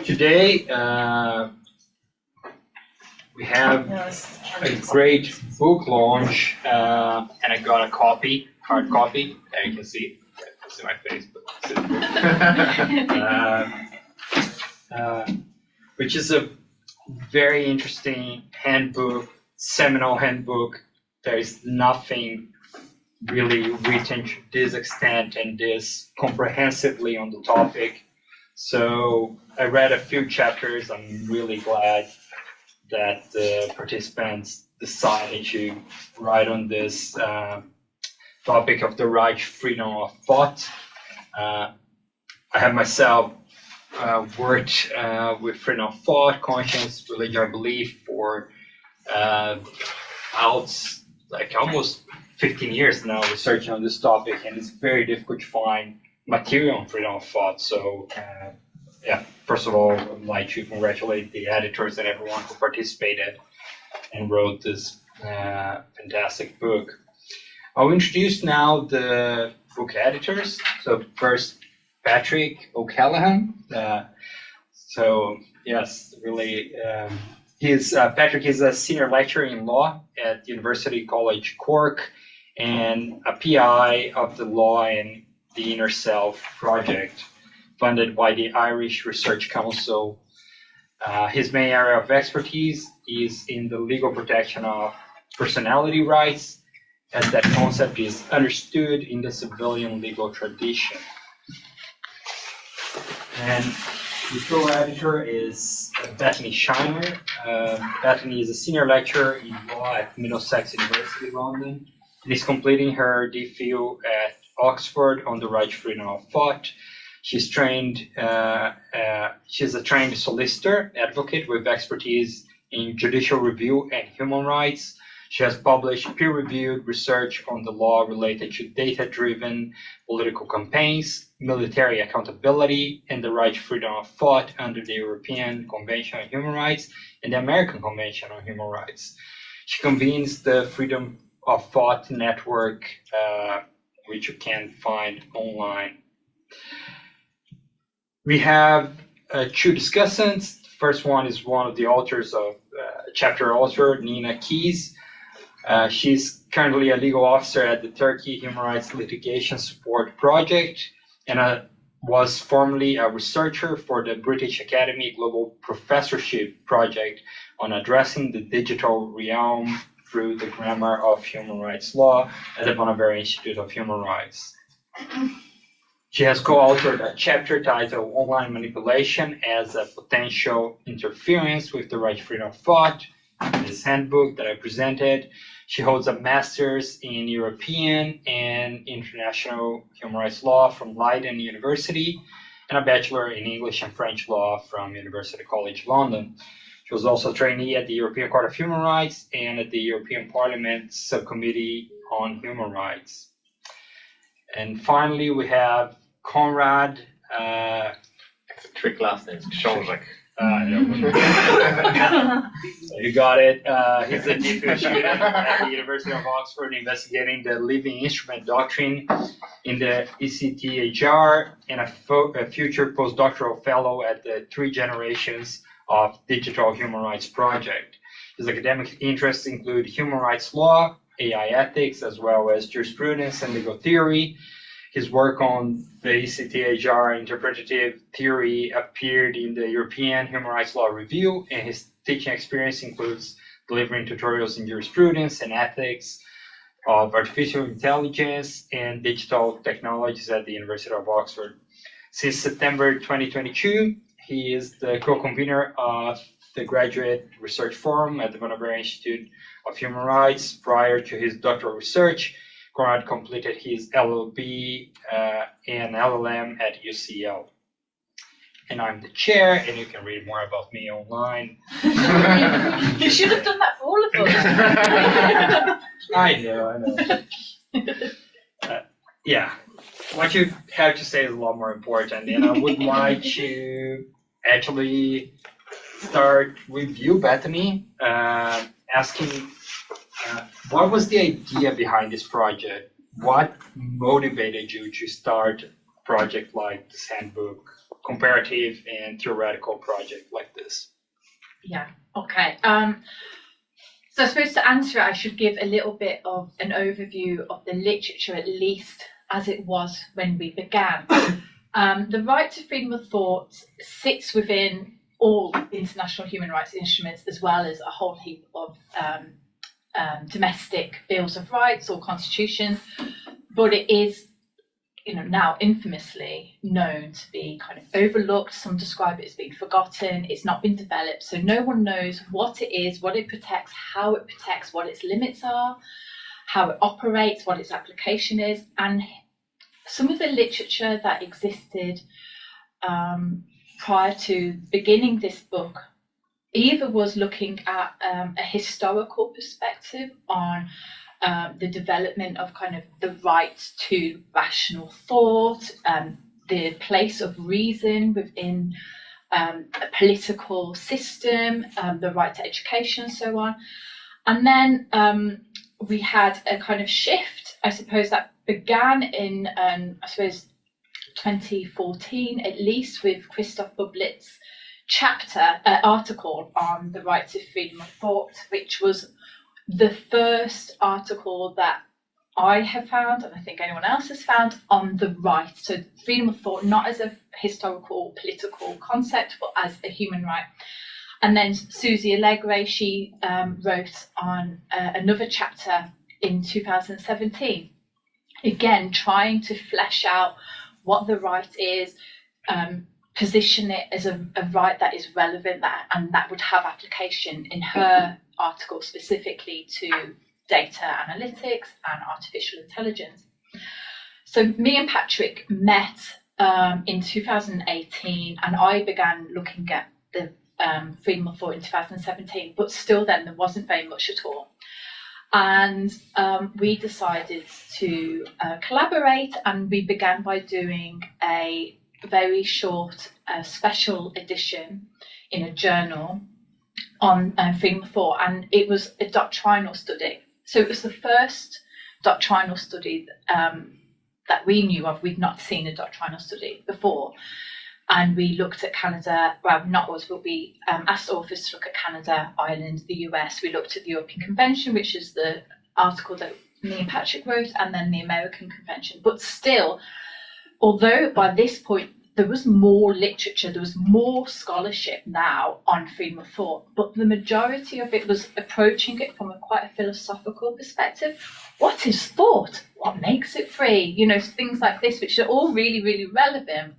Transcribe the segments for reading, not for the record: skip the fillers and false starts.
Today we have a great book launch, and I got a copy, hard copy. There you can see. I see my face, but which is a very interesting handbook, seminal handbook. There is nothing really written to this extent and this comprehensively on the topic. So I read a few chapters. I'm really glad that the participants decided to write on this topic of the right freedom of thought. I have myself worked with freedom of thought, conscience, religion, or belief for almost 15 years now, researching on this topic, and it's very difficult to find material on freedom of thought. So, first of all, I'd like to congratulate the editors and everyone who participated and wrote this fantastic book. I'll introduce now the book editors. So first, Patrick O'Callaghan. Patrick is a senior lecturer in law at University College Cork and a PI of the Law and the Inner Self project, funded by the Irish Research Council. His main area of expertise is in the legal protection of personality rights, as that concept is understood in the civilian legal tradition. And the co-editor is Bethany Shiner. Bethany is a senior lecturer in law at Middlesex University, London, and is completing her DPhil at Oxford on the right freedom of thought. She's a trained solicitor advocate with expertise in judicial review and human rights. She has published peer-reviewed research on the law related to data-driven political campaigns, military accountability, and the right freedom of thought under the European Convention on Human Rights and the American Convention on Human Rights. She convenes the Freedom of Thought Network, which you can find online. We have two discussants. The first one is one of the authors of chapter author, Nina Keys. She's currently a legal officer at the Turkey Human Rights Litigation Support Project and was formerly a researcher for the British Academy Global Professorship Project on addressing the digital realm through the grammar of human rights law at the Bonavero Institute of Human Rights. She has co-authored a chapter titled Online Manipulation as a Potential Interference with the Right Freedom of Thought, in this handbook that I presented. She holds a master's in European and International Human Rights Law from Leiden University and a bachelor in English and French Law from University College London. She was also a trainee at the European Court of Human Rights and at the European Parliament Subcommittee on Human Rights. And finally, we have Conrad. It's a trick last name, Schonrek. You got it. He's a DPhil student at the University of Oxford, investigating the living instrument doctrine in the ECTHR, and a future postdoctoral fellow at the Three Generations of Digital Human Rights Project. His academic interests include human rights law, AI ethics, as well as jurisprudence and legal theory. His work on the ECTHR interpretative theory appeared in the European Human Rights Law Review, and his teaching experience includes delivering tutorials in jurisprudence and ethics of artificial intelligence and digital technologies at the University of Oxford. Since September 2022, he is the co-convener of the Graduate Research Forum at the Bonavero Institute of Human Rights. Prior to his doctoral research, Conrad completed his LLB and LLM at UCL. And I'm the chair, and you can read more about me online. You should have done that for all of us. I know. What you have to say is a lot more important, and I would like to actually start with you, Bethany, asking what was the idea behind this project? What motivated you to start a project like this handbook, comparative and theoretical project like this. Yeah, okay. So I suppose to answer it, I should give a little bit of an overview of the literature, at least as it was when we began. The right to freedom of thought sits within all international human rights instruments, as well as a whole heap of domestic bills of rights or constitutions, but it is, now infamously known to be kind of overlooked. Some describe it as being forgotten. It's not been developed, so no one knows what it is, what it protects, how it protects, what its limits are, how it operates, what its application is. And some of the literature that existed prior to beginning this book either was looking at a historical perspective on the development of kind of the right to rational thought, the place of reason within a political system, the right to education, and so on. And then we had a kind of shift, I suppose, that began in, 2014, at least, with Christoph Bublit's article on the right to freedom of thought, which was the first article that I have found, and I think anyone else has found, on the right. So freedom of thought, not as a historical political concept, but as a human right. And then Susie Allegre, she wrote on another chapter in 2017, again trying to flesh out what the right is, position it as a right that is relevant, and that would have application, in her article specifically, to data analytics and artificial intelligence. So me and Patrick met in 2018, and I began looking at the freedom of thought in 2017, but still then there wasn't very much at all. And we decided to collaborate, and we began by doing a very short special edition in a journal on freedom of thought, and it was a doctrinal study. So it was the first doctrinal study that we knew of. We'd not seen a doctrinal study before, and we looked at Canada, well, not us, but we asked authors to look at Canada, Ireland, the US. We looked at the European Convention, which is the article that me and Patrick wrote, and then the American Convention. But still, although by this point there was more literature, there was more scholarship now on freedom of thought, but the majority of it was approaching it from quite a philosophical perspective. What is thought? What makes it free? Things like this, which are all really, really relevant.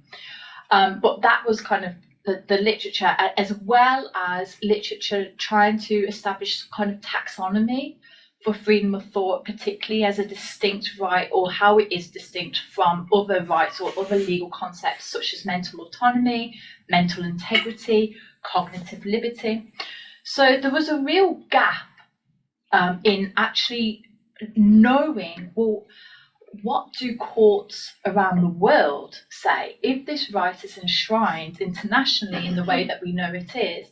But that was kind of the literature, as well as literature trying to establish kind of taxonomy for freedom of thought, particularly as a distinct right, or how it is distinct from other rights or other legal concepts such as mental autonomy, mental integrity, cognitive liberty. So there was a real gap in actually knowing, well, what do courts around the world say? If this right is enshrined internationally in the way that we know it is,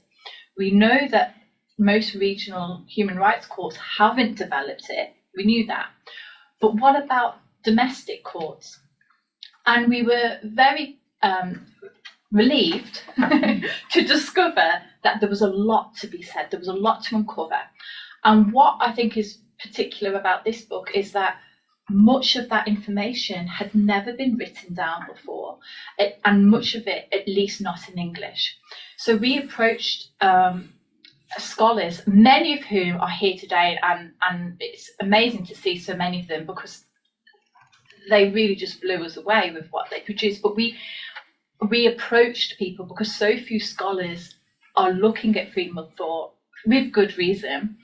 we know that most regional human rights courts haven't developed it. We knew that. But what about domestic courts? And we were very relieved to discover that there was a lot to be said. There was a lot to uncover. And what I think is particular about this book is that much of that information had never been written down before, and much of it, at least not in English. So we approached scholars, many of whom are here today, and it's amazing to see so many of them, because they really just blew us away with what they produced. But we approached people because so few scholars are looking at freedom of thought, with good reason.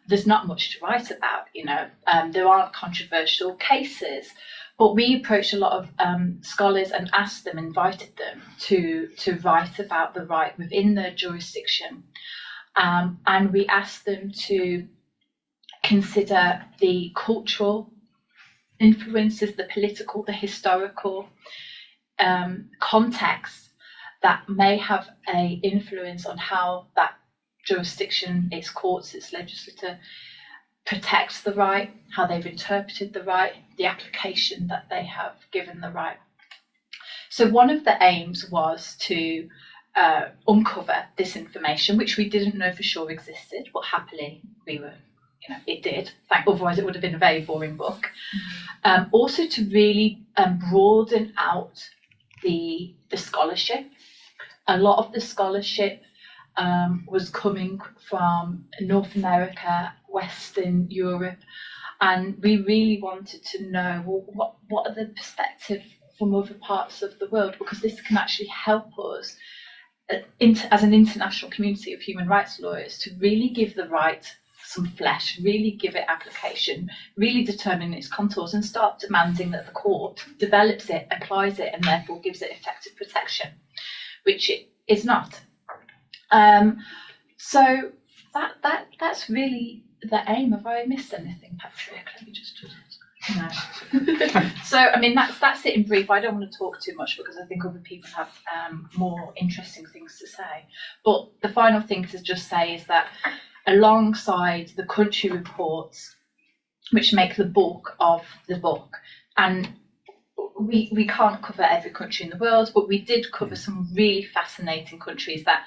There's not much to write about, there aren't controversial cases, but we approached a lot of scholars and asked them, invited them to write about the right within their jurisdiction. And we asked them to consider the cultural influences, the political, the historical context that may have an influence on how that jurisdiction, its courts, its legislature protects the right, how they've interpreted the right, the application that they have given the right. So one of the aims was to uncover this information, which we didn't know for sure existed, but happily it did. Otherwise, it would have been a very boring book. Also, to really broaden out the scholarship. A lot of the scholarship was coming from North America, Western Europe, and we really wanted to know, well, what are the perspectives from other parts of the world, because this can actually help us as an international community of human rights lawyers to really give the right some flesh, really give it application, really determine its contours, and start demanding that the court develops it, applies it, and therefore gives it effective protection, which it is not. So that's really the aim. Have I missed anything, Patrick? Let me just no. So I mean that's it in brief. I don't want to talk too much because I think other people have more interesting things to say. But the final thing to just say is that alongside the country reports, which make the bulk of the book, and we can't cover every country in the world, but we did cover some really fascinating countries that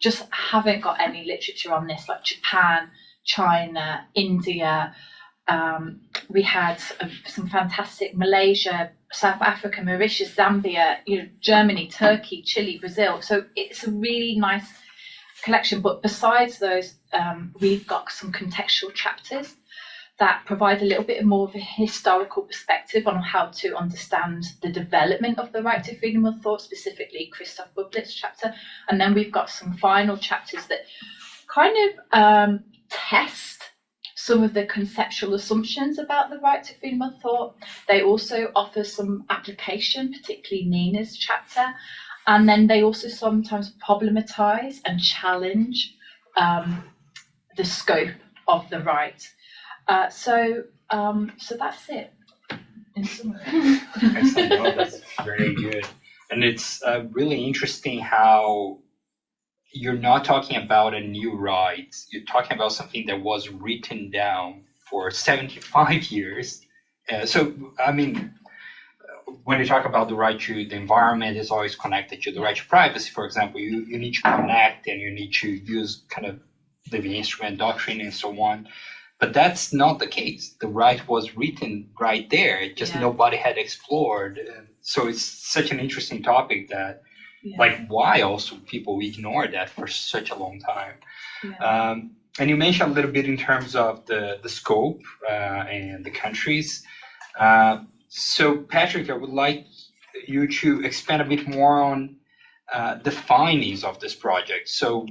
just haven't got any literature on this, like Japan, China, India. We had some fantastic Malaysia, South Africa, Mauritius, Zambia, Germany, Turkey, Chile, Brazil. So it's a really nice collection. But besides those, we've got some contextual chapters that provide a little bit more of a historical perspective on how to understand the development of the right to freedom of thought, specifically Christoph Bublet's chapter. And then we've got some final chapters that kind of test some of the conceptual assumptions about the right to freedom of thought. They also offer some application, particularly Nina's chapter. And then they also sometimes problematize and challenge the scope of the right. So that's it in summary. Excellent. No, that's very good. And it's really interesting how you're not talking about a new right. You're talking about something that was written down for 75 years. So, I mean, when you talk about the right to the environment, is always connected to the right to privacy, for example. You need to connect and you need to use kind of living instrument doctrine and so on. But that's not the case. The right was written right there. Just nobody had explored. So it's such an interesting topic that, like, why also people ignore that for such a long time. And you mentioned a little bit in terms of the scope and the countries. So Patrick, I would like you to expand a bit more on the findings of this project. So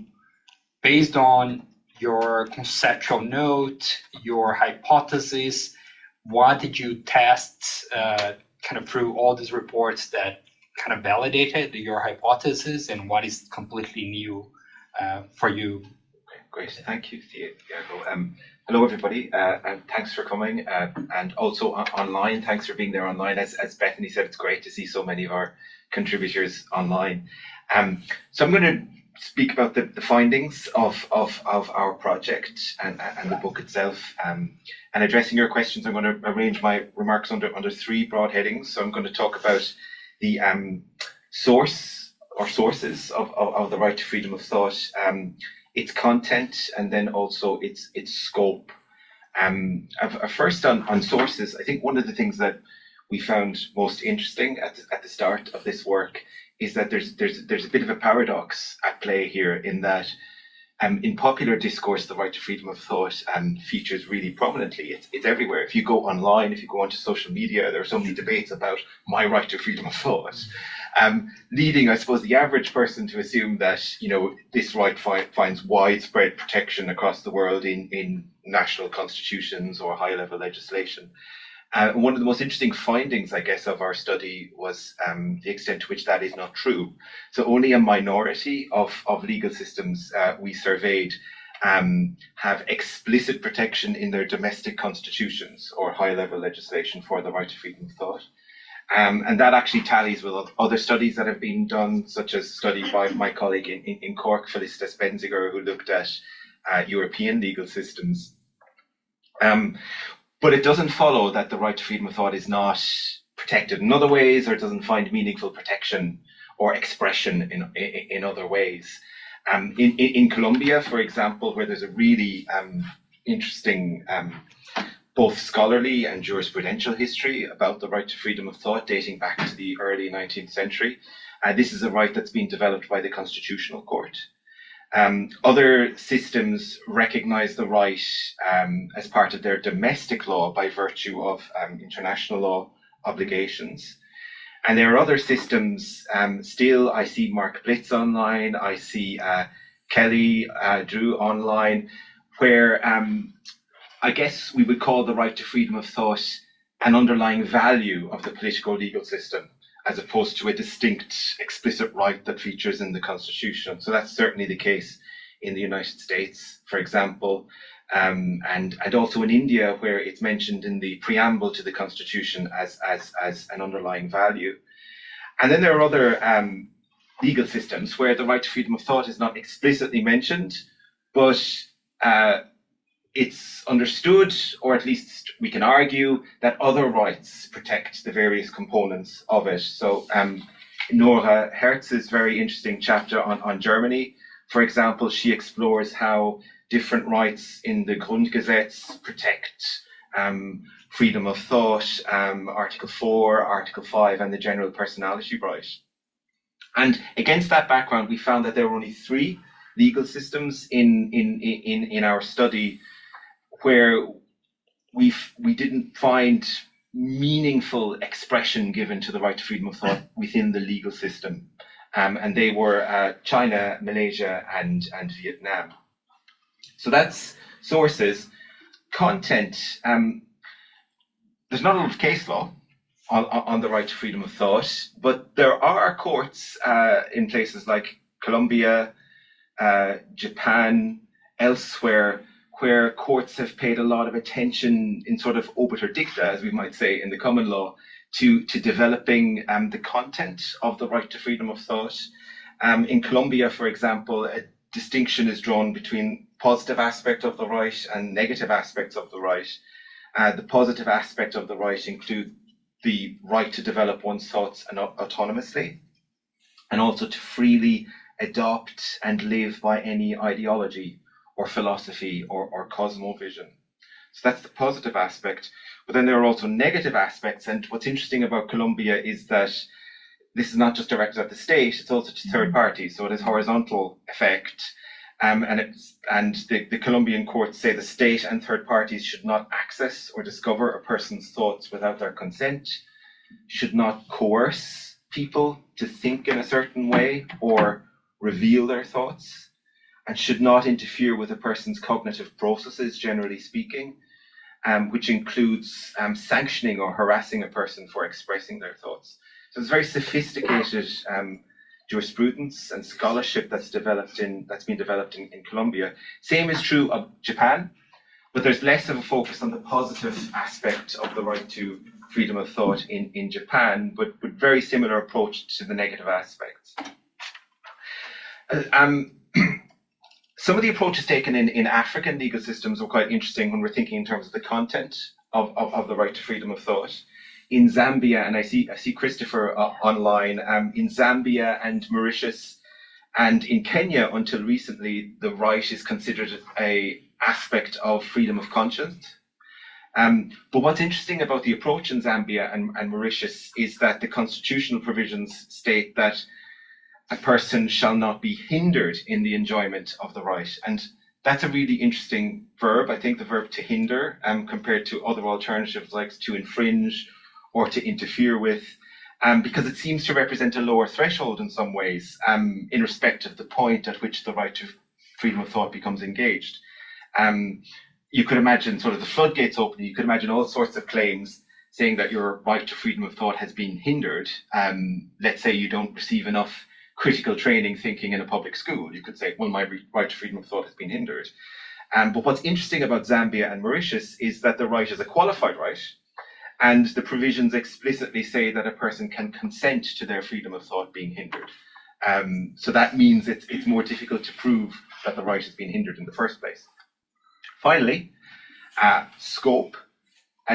based on your conceptual note, your hypothesis, what did you test kind of through all these reports that kind of validated your hypothesis, and what is completely new for you? Okay, great. Thank you, Thiago. Hello, everybody, and thanks for coming. And also online, thanks for being there online. As Bethany said, it's great to see so many of our contributors online. So I'm going to speak about the findings of our project and the book itself. And addressing your questions, I'm going to arrange my remarks under three broad headings. So I'm going to talk about the source or sources of the right to freedom of thought, its content, and then also its scope. First on sources, I think one of the things that we found most interesting at the start of this work is that there's a bit of a paradox at play here, in that in popular discourse, the right to freedom of thought features really prominently. It's everywhere. If you go online, if you go onto social media, there are so many debates about my right to freedom of thought, leading, I suppose, the average person to assume that this right finds widespread protection across the world in national constitutions or high-level legislation. One of the most interesting findings, I guess, of our study was the extent to which that is not true. So only a minority of legal systems we surveyed have explicit protection in their domestic constitutions or high-level legislation for the right to freedom of thought. And that actually tallies with other studies that have been done, such as a study by my colleague in Cork, Felicitas Benziger, who looked at European legal systems. But it doesn't follow that the right to freedom of thought is not protected in other ways, or doesn't find meaningful protection or expression in other ways. In Colombia, for example, where there's a really interesting both scholarly and jurisprudential history about the right to freedom of thought dating back to the early 19th century. This is a right that's been developed by the Constitutional Court. Other systems recognize the right as part of their domestic law by virtue of international law obligations. And there are other systems still. I see Mark Blitz online, I see Kelly Drew online, where I guess we would call the right to freedom of thought an underlying value of the political legal system, as opposed to a distinct explicit right that features in the Constitution. So that's certainly the case in the United States, for example, and also in India, where it's mentioned in the preamble to the Constitution as an underlying value. And then there are other legal systems where the right to freedom of thought is not explicitly mentioned, but it's understood, or at least we can argue, that other rights protect the various components of it. So Nora Hertz's very interesting chapter on Germany, for example, she explores how different rights in the Grundgesetz protect freedom of thought, Article 4, Article 5, and the general personality right. And against that background, we found that there were only 3 legal systems in our study where we didn't find meaningful expression given to the right to freedom of thought within the legal system. And they were China, Malaysia, and Vietnam. So that's sources. Content, there's not a lot of case law on the right to freedom of thought, but there are courts in places like Colombia, Japan, elsewhere, where courts have paid a lot of attention in sort of obiter dicta, as we might say in the common law, to developing the content of the right to freedom of thought. In Colombia, for example, a distinction is drawn between positive aspect of the right and negative aspects of the right. The positive aspect of the right include the right to develop one's thoughts autonomously, and also to freely adopt and live by any ideology or philosophy or cosmovision. So that's the positive aspect. But then there are also negative aspects. And what's interesting about Colombia is that this is not just directed at the state, it's also to third parties. So it has horizontal effect. And the Colombian courts say the state and third parties should not access or discover a person's thoughts without their consent, should not coerce people to think in a certain way or reveal their thoughts, and should not interfere with a person's cognitive processes, generally speaking, which includes sanctioning or harassing a person for expressing their thoughts. So it's very sophisticated jurisprudence and scholarship that's been developed in Colombia. Same is true of Japan, but there's less of a focus on the positive aspect of the right to freedom of thought in Japan, but with very similar approach to the negative aspects. Some of the approaches taken in African legal systems are quite interesting when we're thinking in terms of the content of the right to freedom of thought. In Zambia, and I see Christopher online, in Zambia and Mauritius and in Kenya until recently, the right is considered an aspect of freedom of conscience. But what's interesting about the approach in Zambia and Mauritius is that the constitutional provisions state that a person shall not be hindered in the enjoyment of the right. And that's a really interesting verb. I think the verb to hinder, compared to other alternatives like to infringe or to interfere with, because it seems to represent a lower threshold in some ways, in respect of the point at which the right to freedom of thought becomes engaged. You could imagine sort of the floodgates opening. You could imagine all sorts of claims saying that your right to freedom of thought has been hindered. Let's say you don't receive enough critical training thinking in a public school. You could say, well, my right to freedom of thought has been hindered. But what's interesting about Zambia and Mauritius is that the right is a qualified right, and the provisions explicitly say that a person can consent to their freedom of thought being hindered. So that means it's more difficult to prove that the right has been hindered in the first place. Finally, scope.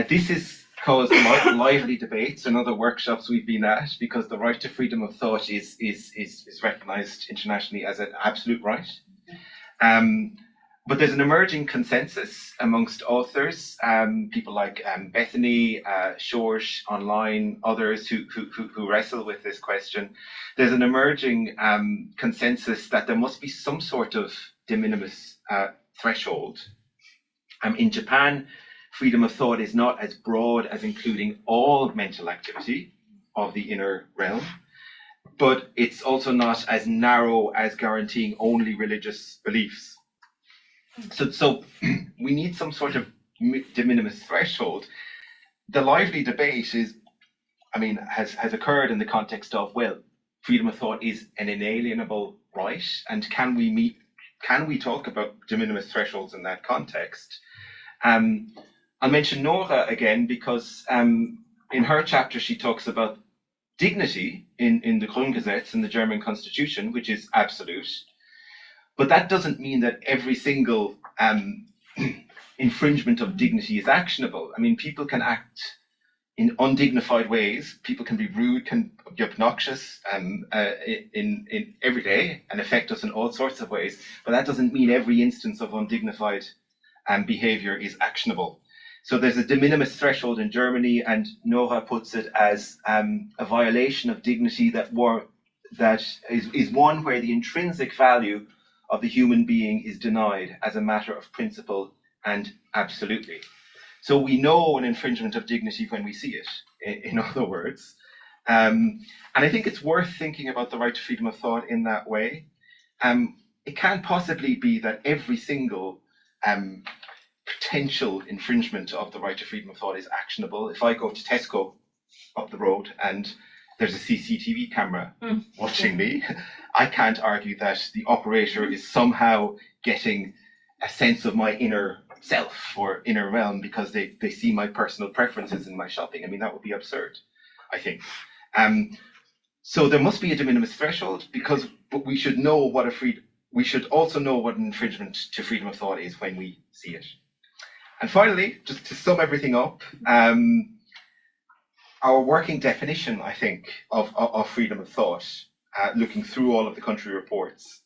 This is caused lively debates and other workshops we've been at, because the right to freedom of thought is recognised internationally as an absolute right. But there's an emerging consensus amongst authors, people like Bethany, George online, others who wrestle with this question. There's an emerging consensus that there must be some sort of de minimis threshold. In Japan, freedom of thought is not as broad as including all mental activity of the inner realm, but it's also not as narrow as guaranteeing only religious beliefs. So we need some sort of de minimis threshold. The lively debate has occurred in the context of, well, freedom of thought is an inalienable right, and can we talk about de minimis thresholds in that context? I'll mention Nora again because in her chapter she talks about dignity in the Grundgesetz, in the German constitution, which is absolute. But that doesn't mean that every single infringement of dignity is actionable. People can act in undignified ways. People can be rude, can be obnoxious in every day and affect us in all sorts of ways. But that doesn't mean every instance of undignified behavior is actionable. So there's a de minimis threshold in Germany, and Nora puts it as a violation of dignity that is one where the intrinsic value of the human being is denied as a matter of principle and absolutely. So we know an infringement of dignity when we see it, in other words. And I think it's worth thinking about the right to freedom of thought in that way. It can't possibly be that every single potential infringement of the right to freedom of thought is actionable. If I go to Tesco up the road and there's a CCTV camera watching me, I can't argue that the operator is somehow getting a sense of my inner self or inner realm because they see my personal preferences in my shopping. That would be absurd, I think. So there must be a de minimis threshold, but we should know we should also know what an infringement to freedom of thought is when we see it. And finally, just to sum everything up, our working definition, I think, of freedom of thought, looking through all of the country reports,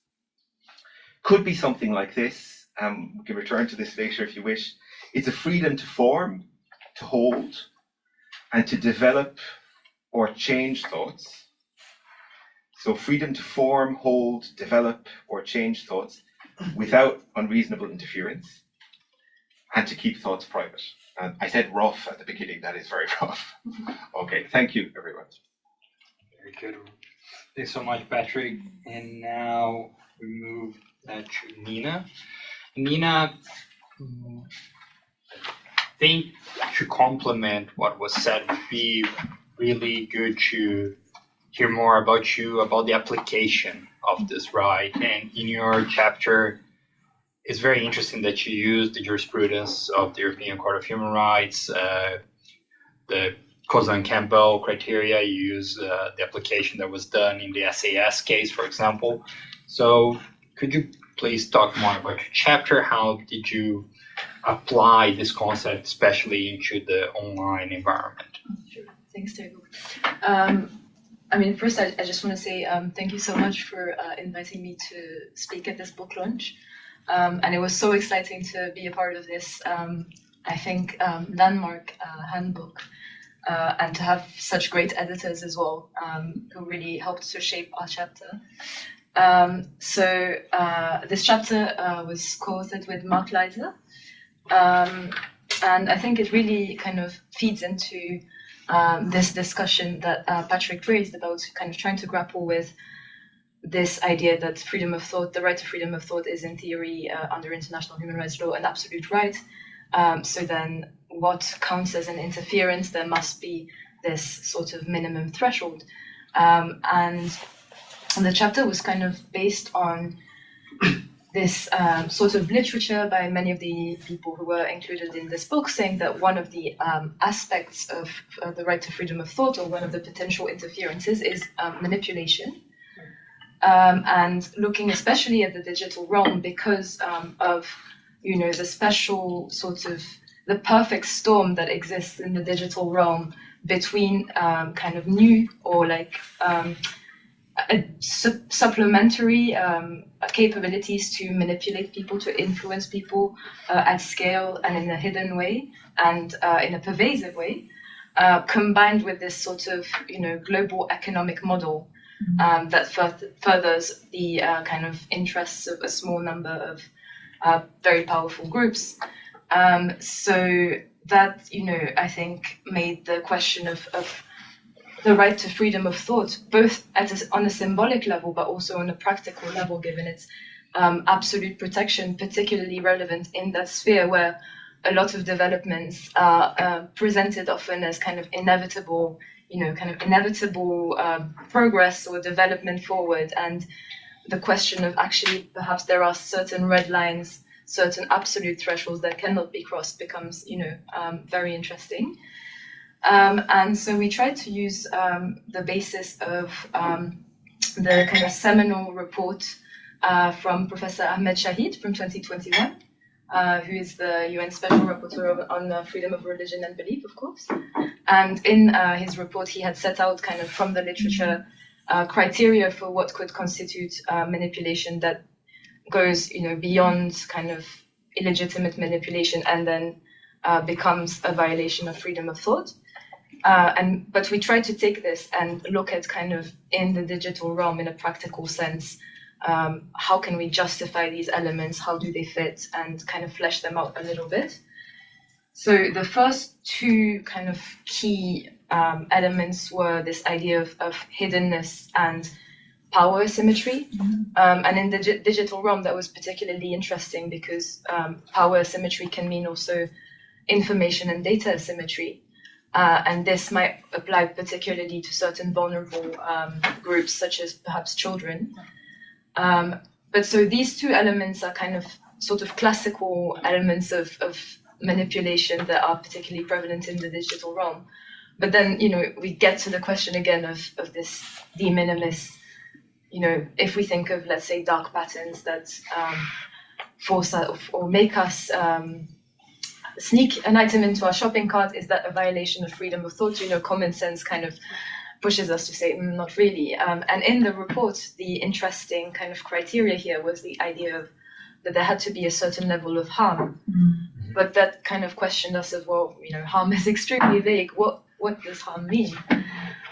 could be something like this. We can return to this later if you wish. It's a freedom to form, to hold, and to develop or change thoughts. So freedom to form, hold, develop, or change thoughts without unreasonable interference, and to keep thoughts private. I said rough at the beginning, that is very rough. Okay, thank you, everyone. Very good. Thanks so much, Patrick. And now we move to Nina. Nina, I think to complement what was said, would be really good to hear more about you, about the application of this right. And in your chapter, it's very interesting that you use the jurisprudence of the European Court of Human Rights, the Kozan-Campbell criteria. You use the application that was done in the SAS case, for example. So could you please talk more about your chapter? How did you apply this concept, especially into the online environment? Sure. Thanks, Diego. First, I just want to say thank you so much for inviting me to speak at this book launch. And it was so exciting to be a part of this, landmark handbook, and to have such great editors as well, who really helped to shape our chapter. This chapter was co-authored with Mark Leiser, and I think it really kind of feeds into this discussion that Patrick raised about kind of trying to grapple with this idea that freedom of thought, the right to freedom of thought, is in theory under international human rights law an absolute right. So then what counts as an interference? There must be this sort of minimum threshold. And the chapter was kind of based on this sort of literature by many of the people who were included in this book, saying that one of the aspects of the right to freedom of thought, or one of the potential interferences, is manipulation. And looking especially at the digital realm because of the special sort of the perfect storm that exists in the digital realm between kind of new or like supplementary capabilities to manipulate people, to influence people at scale and in a hidden way and in a pervasive way, combined with this sort of, global economic model that furthers the kind of interests of a small number of very powerful groups. So that, I think made the question of the right to freedom of thought, both on a symbolic level, but also on a practical level, given its absolute protection, particularly relevant in that sphere where a lot of developments are presented often as kind of inevitable, progress or development forward. And the question of actually perhaps there are certain red lines, certain absolute thresholds that cannot be crossed becomes, very interesting. And so we tried to use the basis of the kind of seminal report from Professor Ahmed Shahid from 2021, who is the UN Special Rapporteur on freedom of religion and belief, of course. And in his report, he had set out kind of from the literature criteria for what could constitute manipulation that goes, beyond kind of illegitimate manipulation and then becomes a violation of freedom of thought. But we try to take this and look at kind of in the digital realm in a practical sense, how can we justify these elements, how do they fit, and kind of flesh them out a little bit. So the first two kind of key elements were this idea of hiddenness and power asymmetry. And in the digital realm, that was particularly interesting because power asymmetry can mean also information and data asymmetry. And this might apply particularly to certain vulnerable groups, such as perhaps children. But so these two elements are kind of sort of classical elements of manipulation that are particularly prevalent in the digital realm. But then, we get to the question again of this de minimis, if we think of, let's say, dark patterns that force us or make us sneak an item into our shopping cart, is that a violation of freedom of thought? Common sense kind of pushes us to say, not really. And in the report, the interesting kind of criteria here was the idea of that there had to be a certain level of harm. But that kind of questioned us of, well, harm is extremely vague. What does harm mean?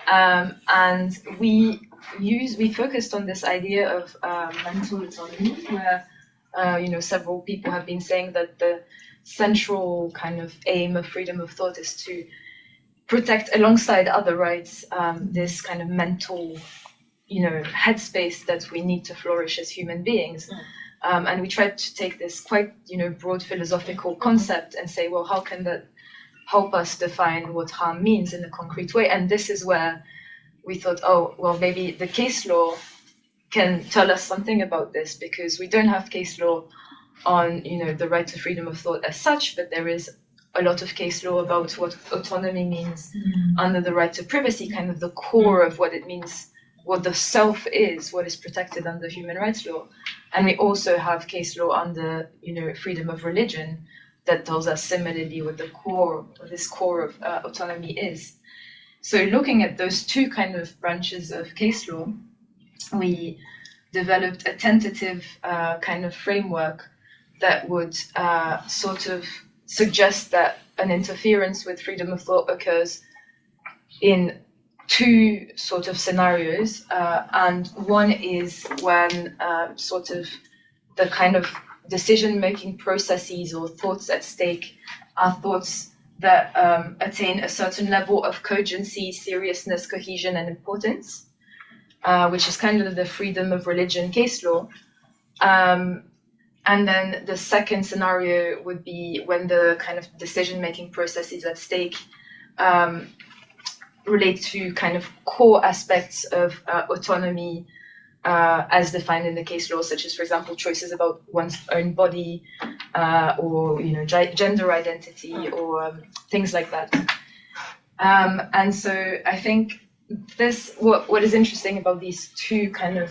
And we focused on this idea of mental autonomy, where several people have been saying that the central kind of aim of freedom of thought is to protect, alongside other rights, this kind of mental, headspace that we need to flourish as human beings. And we tried to take this quite, broad philosophical concept and say, well, how can that help us define what harm means in a concrete way? And this is where we thought, oh, well, maybe the case law can tell us something about this, because we don't have case law on, the right to freedom of thought as such, but there is a lot of case law about what autonomy means under the right to privacy, kind of the core of what it means, what the self is, what is protected under human rights law. And we also have case law under, freedom of religion that tells us similarly what the core, what this core of autonomy is. So looking at those two kind of branches of case law, we developed a tentative kind of framework that would sort of suggest that an interference with freedom of thought occurs in two sort of scenarios. And one is when sort of the kind of decision-making processes or thoughts at stake are thoughts that attain a certain level of cogency, seriousness, cohesion, and importance, which is kind of the freedom of religion case law. And then the second scenario would be when the kind of decision-making processes at stake relate to kind of core aspects of autonomy as defined in the case law, such as, for example, choices about one's own body or gender identity or things like that. And so I think what is interesting about these two kind of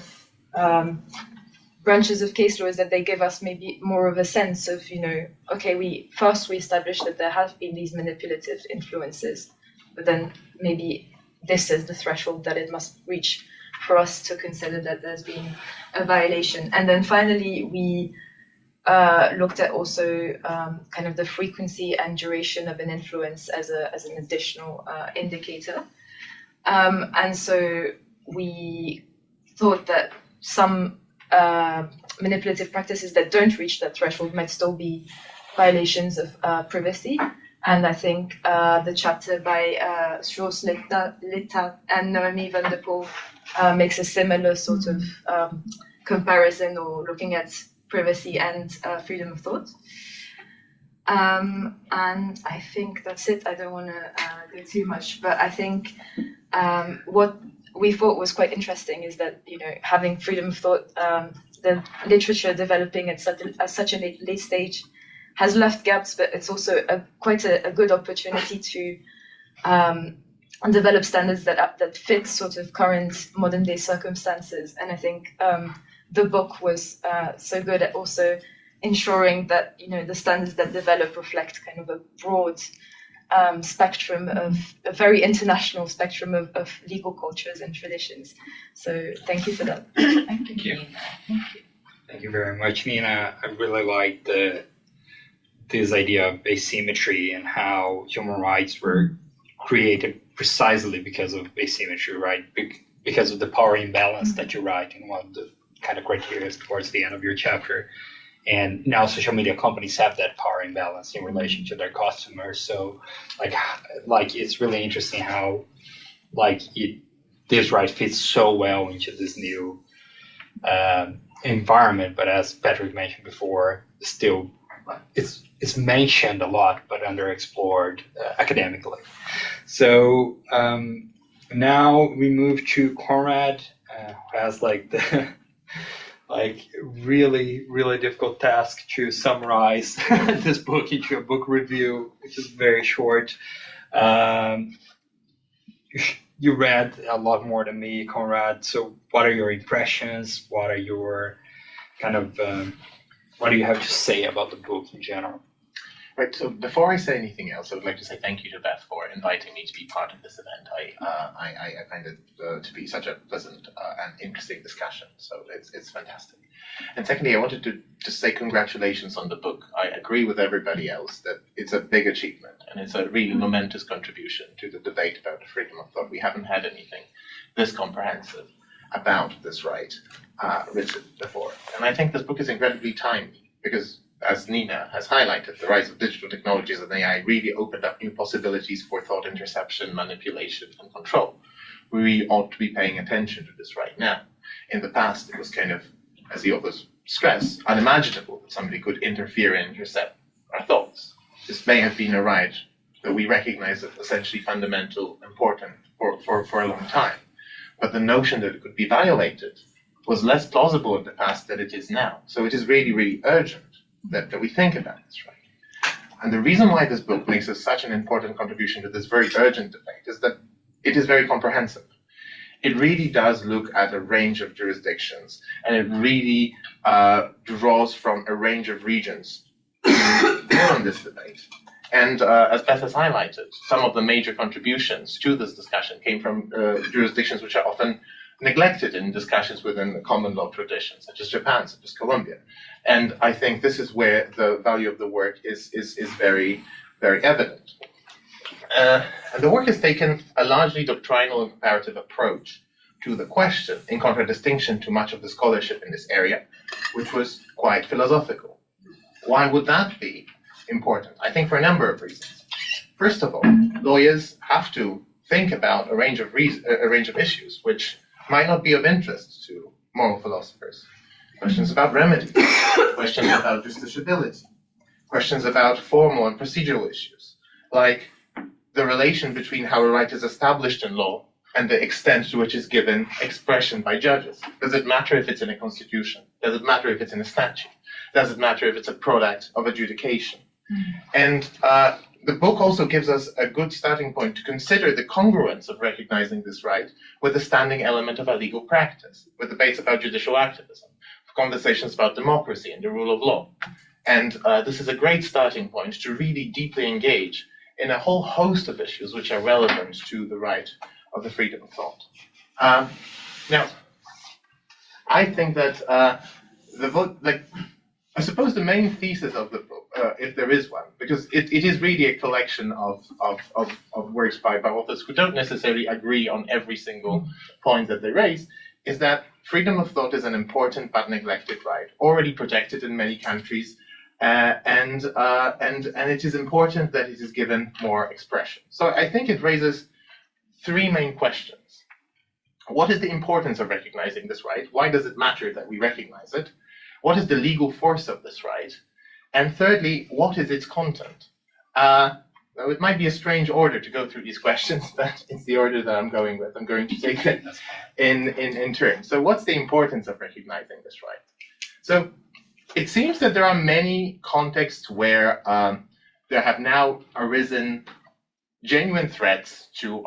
branches of case law is that they give us maybe more of a sense of, you know, okay, we establish that there have been these manipulative influences, but then maybe this is the threshold that it must reach for us to consider that there's been a violation. And then finally, we looked at also kind of the frequency and duration of an influence as an additional indicator. And so we thought that some manipulative practices that don't reach that threshold might still be violations of privacy. And I think the chapter by Strauss, Litta, and Noemi van der Poel makes a similar sort of comparison, or looking at privacy and freedom of thought. And I think that's it. I don't want to go too much, but I think what we thought was quite interesting is that, you know, having freedom of thought, the literature developing at such a late stage has left gaps, but it's also quite a good opportunity to develop standards that fit sort of current modern day circumstances. And I think the book was so good at also ensuring that, you know, the standards that develop reflect kind of a broad spectrum of a very international spectrum of legal cultures and traditions. So thank you for that. Thank you. Thank you very much, Nina. I really liked this idea of asymmetry and how human rights were created precisely because of asymmetry, right? Because of the power imbalance that you write in one of the kind of criteria towards the end of your chapter. And now social media companies have that power imbalance in relation to their customers. So like it's really interesting how this right fits so well into this new environment. But as Patrick mentioned before, still it's mentioned a lot, but underexplored academically. So now we move to Conrad, who has the really difficult task to summarize this book into a book review, which is very short. You read a lot more than me, Conrad. So what are your impressions? What are your what do you have to say about the book in general? Right, so before I say anything else, I would like to say thank you to Beth for inviting me to be part of this event. I find it to be such a pleasant and interesting discussion, so it's fantastic. And secondly, I wanted to just say congratulations on the book. I agree with everybody else that it's a big achievement, and it's a really momentous contribution to the debate about freedom of thought. We haven't had anything this comprehensive about this right written before. And I think this book is incredibly timely, because as Nina has highlighted, the rise of digital technologies and AI really opened up new possibilities for thought interception, manipulation, and control. We really ought to be paying attention to this right now. In the past, it was kind of, as the authors stress, unimaginable that somebody could interfere and intercept our thoughts. This may have been a right that we recognize as essentially fundamental, important for a long time. But the notion that it could be violated was less plausible in the past than it is now. So it is really, really urgent that we think about this right. And the reason why this book makes such an important contribution to this very urgent debate is that it is very comprehensive. It really does look at a range of jurisdictions, and it really draws from a range of regions on this debate. And as Beth has highlighted, some of the major contributions to this discussion came from jurisdictions which are often neglected in discussions within the common law tradition, such as Japan, such as Colombia. And I think this is where the value of the work is very, very evident. And the work has taken a largely doctrinal and comparative approach to the question, in contradistinction to much of the scholarship in this area, which was quite philosophical. Why would that be important? I think for a number of reasons. First of all, lawyers have to think about a range of issues which might not be of interest to moral philosophers. Questions about remedy, questions about justiciability, questions about formal and procedural issues, like the relation between how a right is established in law and the extent to which it's given expression by judges. Does it matter if it's in a constitution? Does it matter if it's in a statute? Does it matter if it's a product of adjudication? And the book also gives us a good starting point to consider the congruence of recognizing this right with the standing element of our legal practice, with debates about judicial activism. Of conversations about democracy and the rule of law. And this is a great starting point to really deeply engage in a whole host of issues which are relevant to the right of the freedom of thought. Now, I think that the vote, I suppose the main thesis of the book, if there is one, because it is really a collection of works by authors who don't necessarily agree on every single point that they raise, is that freedom of thought is an important but neglected right, already protected in many countries, and it is important that it is given more expression. So I think it raises three main questions. What is the importance of recognizing this right? Why does it matter that we recognize it? What is the legal force of this right? And thirdly, what is its content? Now, it might be a strange order to go through these questions, but it's the order that I'm going with. I'm going to take them in turn. So what's the importance of recognizing this right? So it seems that there are many contexts where there have now arisen genuine threats to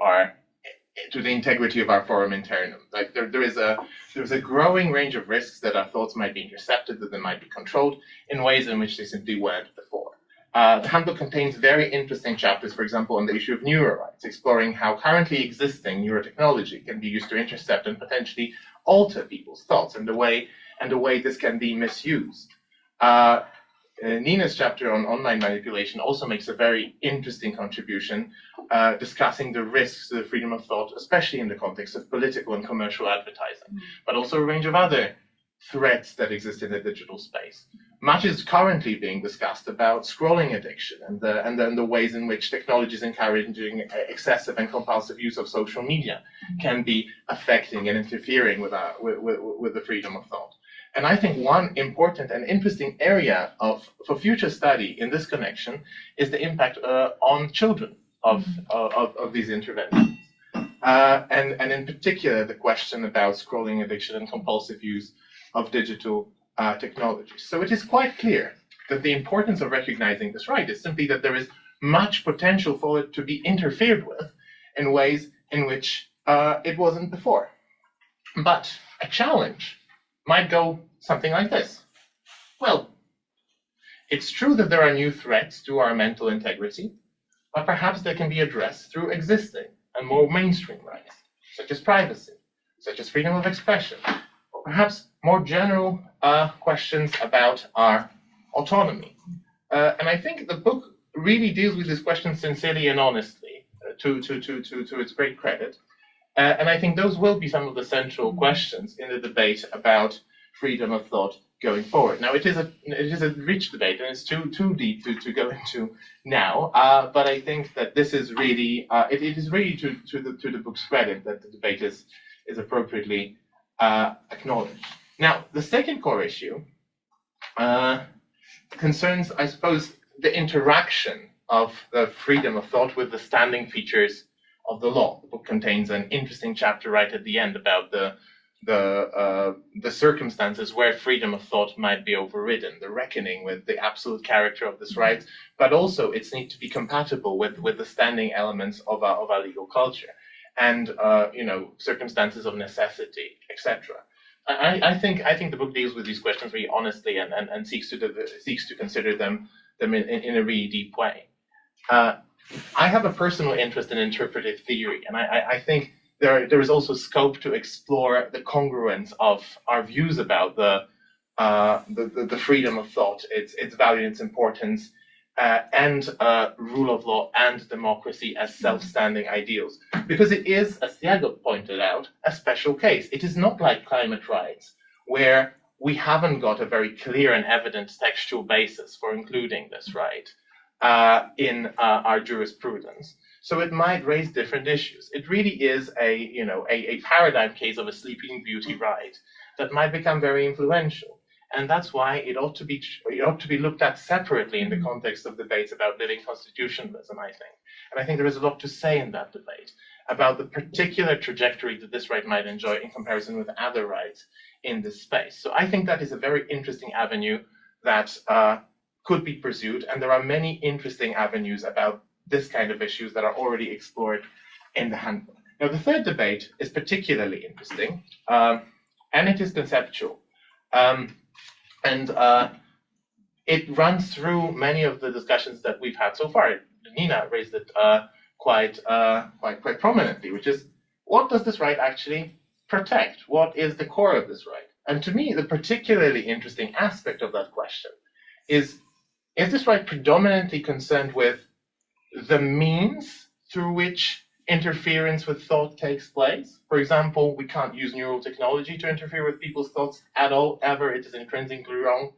the integrity of our forum internum. Like there's a growing range of risks that our thoughts might be intercepted, that they might be controlled in ways in which they simply weren't before. The handbook contains very interesting chapters, for example, on the issue of neurorights, exploring how currently existing neurotechnology can be used to intercept and potentially alter people's thoughts and the way this can be misused. Nina's chapter on online manipulation also makes a very interesting contribution, discussing the risks to the freedom of thought, especially in the context of political and commercial advertising, but also a range of other threats that exist in the digital space. Much is currently being discussed about scrolling addiction and the ways in which technologies encouraging excessive and compulsive use of social media can be affecting and interfering with the freedom of thought. And I think one important and interesting area for future study in this connection is the impact on children of these interventions. And in particular, the question about scrolling addiction and compulsive use of digital technologies. So it is quite clear that the importance of recognizing this right is simply that there is much potential for it to be interfered with in ways in which it wasn't before. But a challenge might go something like this. Well, it's true that there are new threats to our mental integrity, but perhaps they can be addressed through existing and more mainstream rights, such as privacy, such as freedom of expression, or perhaps more general questions about our autonomy. And I think the book really deals with these questions sincerely and honestly, to its great credit. And I think those will be some of the central questions in the debate about freedom of thought going forward. Now, it is a rich debate, and it's too deep to go into now. But I think that this is really it is really to the book's credit that the debate is appropriately acknowledged. Now, the second core issue concerns, I suppose, the interaction of the freedom of thought with the standing features of the law. The book contains an interesting chapter right at the end about the circumstances where freedom of thought might be overridden, the reckoning with the absolute character of this right, but also its need to be compatible with the standing elements of our legal culture, and circumstances of necessity, etc. I think the book deals with these questions very honestly and seeks to consider them in a really deep way. I have a personal interest in interpretive theory, and I think there is also scope to explore the congruence of our views about the freedom of thought, its value, its importance, and rule of law and democracy as self-standing ideals. Because it is, as Thiago pointed out, a special case. It is not like climate rights, where we haven't got a very clear and evident textual basis for including this right in our jurisprudence. So it might raise different issues. It really is a paradigm case of a sleeping beauty right that might become very influential. And that's why it ought to be looked at separately in the context of debates about living constitutionalism, I think. And I think there is a lot to say in that debate about the particular trajectory that this right might enjoy in comparison with other rights in this space. So I think that is a very interesting avenue that could be pursued. And there are many interesting avenues about this kind of issues that are already explored in the handbook. Now, the third debate is particularly interesting, and it is conceptual. And it runs through many of the discussions that we've had so far. Nina raised it quite prominently, which is, what does this right actually protect? What is the core of this right? And to me, the particularly interesting aspect of that question is this right predominantly concerned with the means through which interference with thought takes place? For example, we can't use neurotechnology to interfere with people's thoughts at all, ever. It is intrinsically wrong.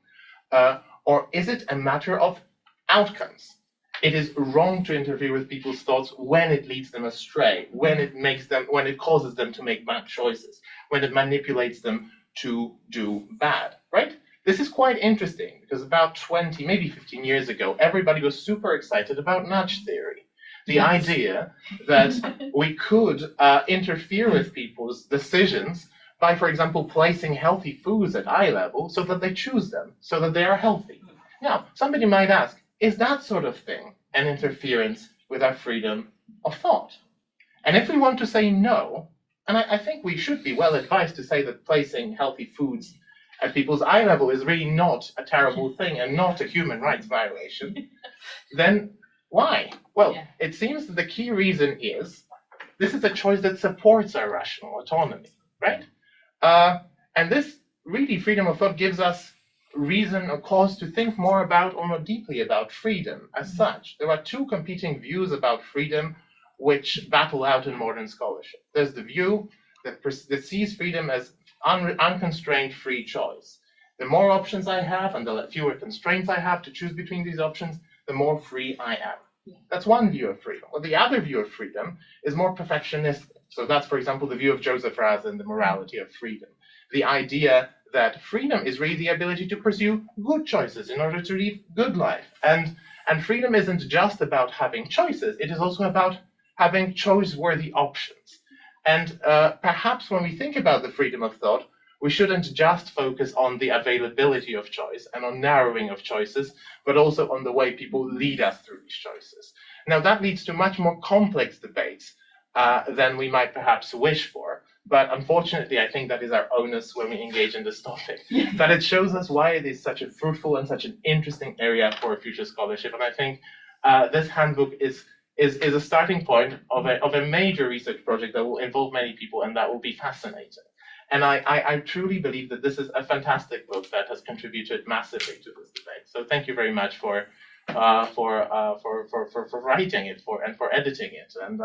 Or is it a matter of outcomes? It is wrong to interfere with people's thoughts when it leads them astray, when it causes them to make bad choices, when it manipulates them to do bad, right? This is quite interesting because about 20, maybe 15 years ago, everybody was super excited about nudge theory. The idea that we could interfere with people's decisions by, for example, placing healthy foods at eye level so that they choose them, so that they are healthy. Now, somebody might ask, is that sort of thing an interference with our freedom of thought? And if we want to say no, and I think we should be well advised to say that placing healthy foods at people's eye level is really not a terrible thing and not a human rights violation, then why? Well, it seems that the key reason is this is a choice that supports our rational autonomy, right? And this really, freedom of thought gives us reason or cause to think more about or more deeply about freedom as such. There are two competing views about freedom which battle out in modern scholarship. There's the view that sees freedom as unconstrained free choice. The more options I have and the fewer constraints I have to choose between these options, the more free I am. That's one view of freedom. Well, the other view of freedom is more perfectionistic. So that's, for example, the view of Joseph Raz and the morality of freedom. The idea that freedom is really the ability to pursue good choices in order to live good life. And freedom isn't just about having choices, it is also about having choice-worthy options. And perhaps when we think about the freedom of thought, we shouldn't just focus on the availability of choice and on narrowing of choices, but also on the way people lead us through these choices. Now, that leads to much more complex debates than we might perhaps wish for. But unfortunately, I think that is our onus when we engage in this topic, that it shows us why it is such a fruitful and such an interesting area for future scholarship. And I think this handbook is a starting point of a major research project that will involve many people and that will be fascinating. And I truly believe that this is a fantastic book that has contributed massively to this debate. So thank you very much for writing it and for editing it. And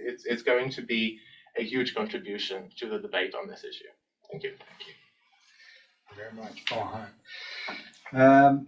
it's going to be a huge contribution to the debate on this issue. Thank you. Thank you very much, Paul. Now.